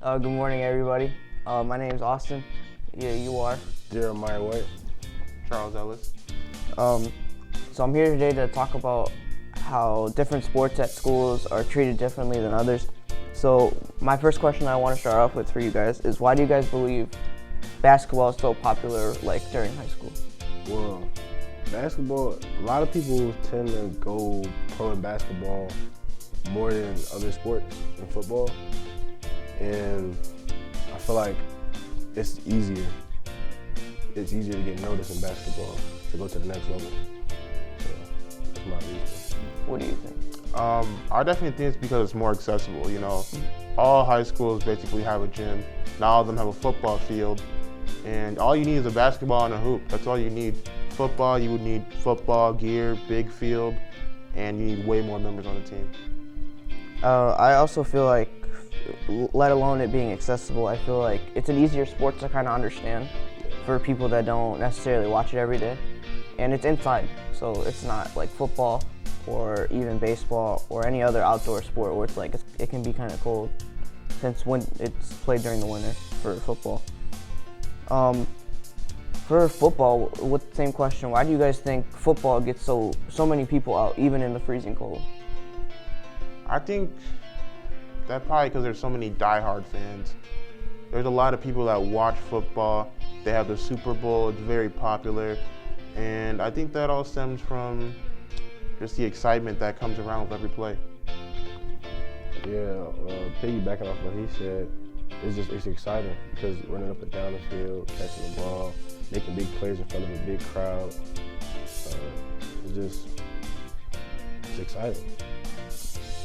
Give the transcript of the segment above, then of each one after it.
Good morning, everybody. My name's Austin. Yeah, you are. Jeremiyah White. Charles Ellis. So I'm here today to talk about how different sports at schools are treated differently than others. So my first question I want to start off with for you guys is, why do you guys believe basketball is so popular during high school? Well, basketball, a lot of people tend to go pro in basketball more than other sports in football. And I feel like it's easier. It's easier to get noticed in basketball to go to the next level. So that's my reason. What do you think? I definitely think it's because it's more accessible. You know, all high schools basically have a gym. Not all of them have a football field. And all you need is a basketball and a hoop. That's all you need. Football, you would need football gear, big field, and you need way more members on the team. I also feel like, let alone it being accessible, I feel like it's an easier sport to kind of understand for people that don't necessarily watch it every day. And it's inside, so it's not like football or even baseball or any other outdoor sport where it's like it can be kind of cold, since when it's played during the winter for football. For football, with the same question, why do you guys think football gets so many people out, even in the freezing cold? I think that probably because there's so many diehard fans. There's a lot of people that watch football. They have the Super Bowl, it's very popular. And I think that all stems from just the excitement that comes around with every play. Yeah, piggybacking off what he said, it's exciting because running up and down the field, catching the ball, making big plays in front of a big crowd. It's exciting.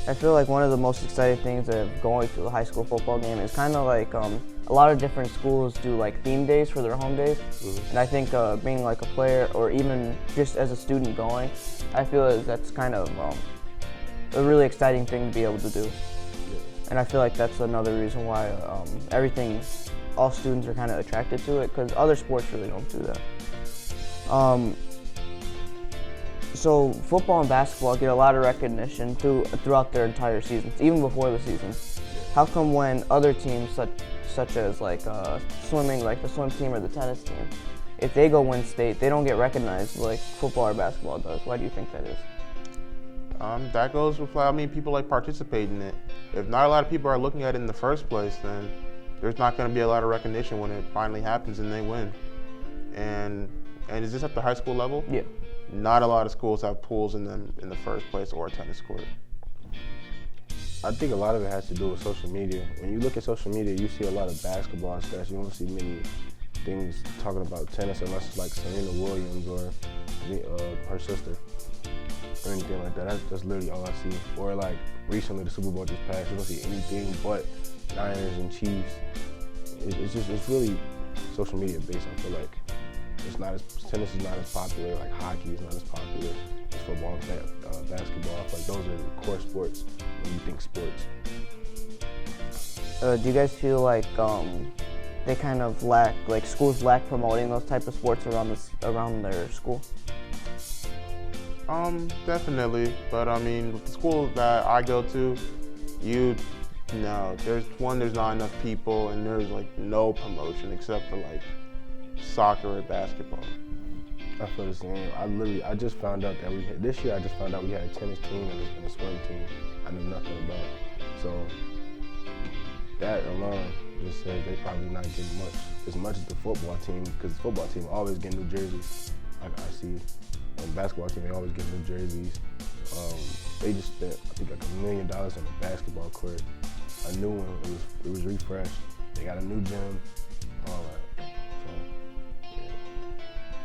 I feel like one of the most exciting things of going to a high school football game is kind of like a lot of different schools do like theme days for their home days. Mm-hmm. And I think being like a player or even just as a student going, I feel like that's kind of a really exciting thing to be able to do. Yeah. And I feel like that's another reason why all students are kind of attracted to it, because other sports really don't do that. So football and basketball get a lot of recognition throughout their entire seasons, even before the season. How come when other teams such as like swimming, like the swim team or the tennis team, if they go win state, they don't get recognized like football or basketball does? Why do you think that is? That goes with how many people like participate in it. If not a lot of people are looking at it in the first place, then there's not going to be a lot of recognition when it finally happens and they win. And is this at the high school level? Yeah. Not a lot of schools have pools in them in the first place or a tennis court. I think a lot of it has to do with social media. When you look at social media, you see a lot of basketball stats. You don't see many things talking about tennis unless it's like Serena Williams or her sister or anything like that. That's literally all I see. Or like recently the Super Bowl just passed. You don't see anything but Niners and Chiefs. It's really social media based. I feel like tennis is not as popular, like hockey is not as popular as football and basketball. I feel like those are the core sports when you think sports. Do you guys feel like they kind of lack, like schools lack promoting those type of sports around their school? Definitely, but I mean, with the school that I go to, there's not enough people, and there's like no promotion except for like soccer or basketball. I feel the same. I just found out that this year we had a tennis team and a swim team I knew nothing about. So that alone just says they probably not getting as much as the football team, because the football team always get new jerseys. I see. And the basketball team, they always get new jerseys. They just spent, I think, like $1 million on a basketball court. A new one, it was refreshed. They got a new gym, all that.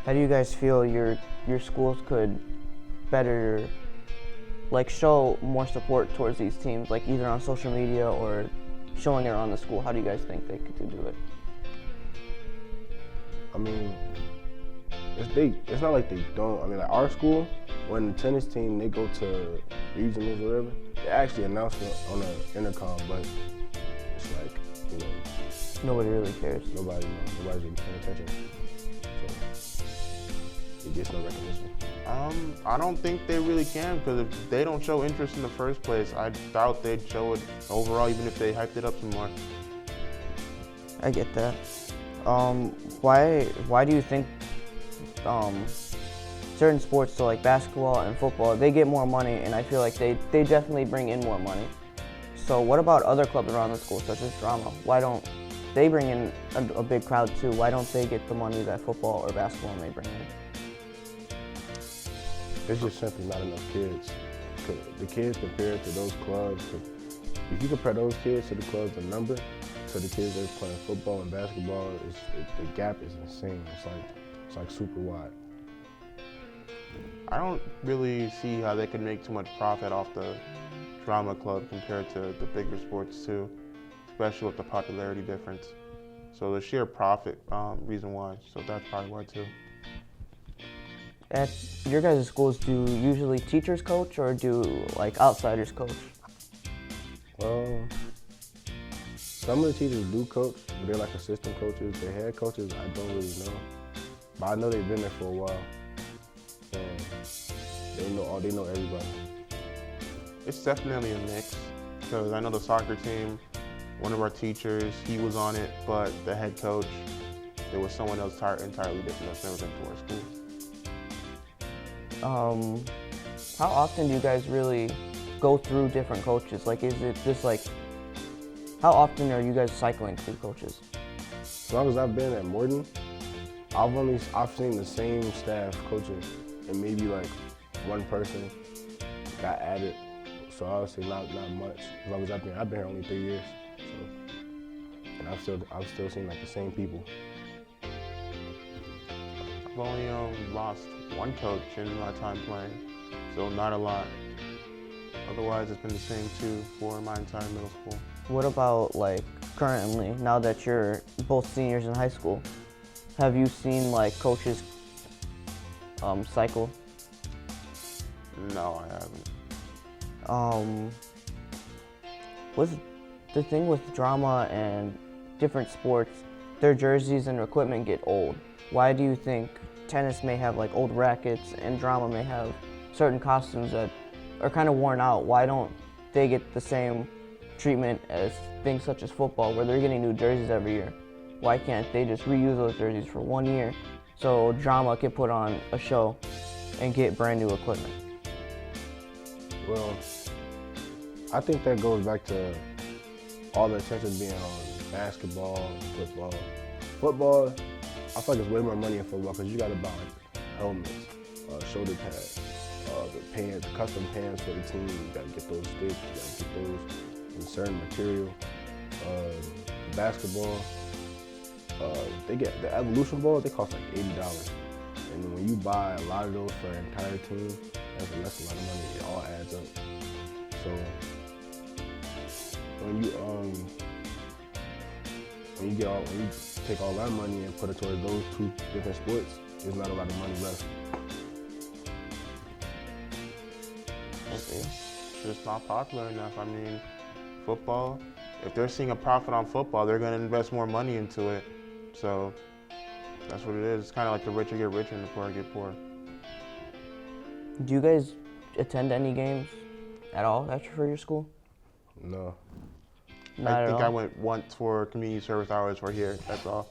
How do you guys feel your schools could better show more support towards these teams, like either on social media or showing it around the school? How do you guys think they could do it? I mean, it's not like they don't. I mean, like our school, when the tennis team, they go to regionals or whatever, they actually announce it on the intercom, but it's like, nobody really cares. Nobody's really paying attention. So it gets no recognition. I don't think they really can, because if they don't show interest in the first place, I doubt they'd show it overall, even if they hyped it up some more. I get that. Why do you think certain sports, so like basketball and football, they get more money, and I feel like they definitely bring in more money. So what about other clubs around the school, such as drama? Why don't they bring in a big crowd too? Why don't they get the money that football or basketball may bring in? There's just simply not enough kids. The kids compared to those clubs, if you compare those kids to the clubs, the number to the kids that's playing football and basketball, the gap is insane. It's like super wide. I don't really see how they could make too much profit off the drama club compared to the bigger sports too, especially with the popularity difference. So the sheer profit reason why, so that's probably why too. At your guys' schools, do usually teachers coach or do like outsiders coach? Some of the teachers do coach, but they're like assistant coaches. The head coaches, I don't really know. But I know they've been there for a while. And they know everybody. It's definitely a mix, because I know the soccer team, one of our teachers, he was on it, but the head coach, it was someone else entirely different that's never been to our school. How often do you guys really go through different coaches? Like, is it just like, how often are you guys cycling through coaches? As long as I've been at Morton, I've seen the same staff coaching, and maybe like one person got added. So I would say not much. As long as I've been here only 3 years. So, and I've still seen like the same people. I've only lost one coach in my time playing, so not a lot. Otherwise, it's been the same two for my entire middle school. What about like currently, now that you're both seniors in high school, have you seen like coaches cycle? No, I haven't. With the thing with drama and different sports, their jerseys and equipment get old. Why do you think tennis may have like old rackets and drama may have certain costumes that are kind of worn out? Why don't they get the same treatment as things such as football, where they're getting new jerseys every year? Why can't they just reuse those jerseys for 1 year so drama can put on a show and get brand new equipment? Well, I think that goes back to all the attention being on basketball, football. Football, I feel like there's way more money in football because you got to buy like helmets, shoulder pads, the pants, custom pants for the team. You got to get those sticks, you got to get those in certain material. Basketball, they get the evolution balls. They cost like $80, and when you buy a lot of those for an entire team, that's a lot of money. It all adds up. So when you take all that money and put it towards those two different sports, there's not a lot of money left. It's just not popular enough. I mean, football, if they're seeing a profit on football, they're going to invest more money into it. So that's what it is. It's kind of like the richer get richer and the poor get poor. Do you guys attend any games at all for your school? No. Not I think at all? I went once for community service hours for here, that's all.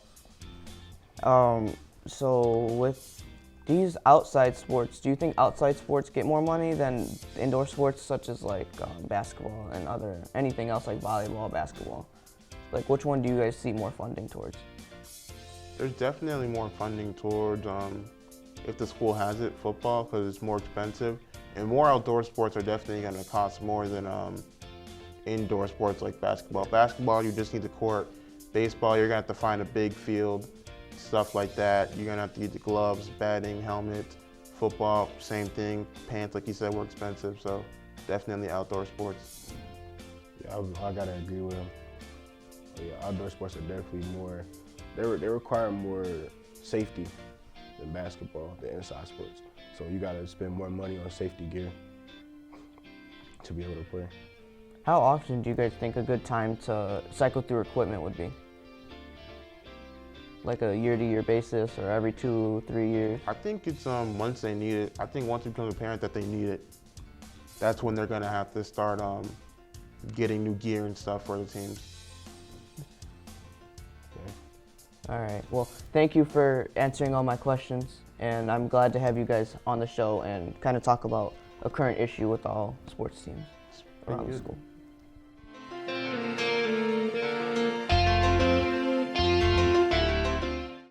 So with these outside sports, do you think outside sports get more money than indoor sports such as like basketball and anything else like volleyball, basketball? Like, which one do you guys see more funding towards? There's definitely more funding towards, if the school has it, football, because it's more expensive. And more outdoor sports are definitely going to cost more than indoor sports like basketball. Basketball, you just need the court. Baseball, you're going to have to find a big field, stuff like that. You're going to have to get the gloves, batting, helmet. Football, same thing. Pants, like you said, were expensive. So definitely outdoor sports. Yeah, I got to agree with him. Yeah, outdoor sports are definitely more, they require more safety than basketball, the inside sports. So you gotta spend more money on safety gear to be able to play. How often do you guys think a good time to cycle through equipment would be? Like a year-to-year basis or every 2-3 years? I think it's once they need it. I think once it becomes apparent that they need it, that's when they're gonna have to start getting new gear and stuff for the teams. All right. Well, thank you for answering all my questions, and I'm glad to have you guys on the show and kind of talk about a current issue with all sports teams around the school.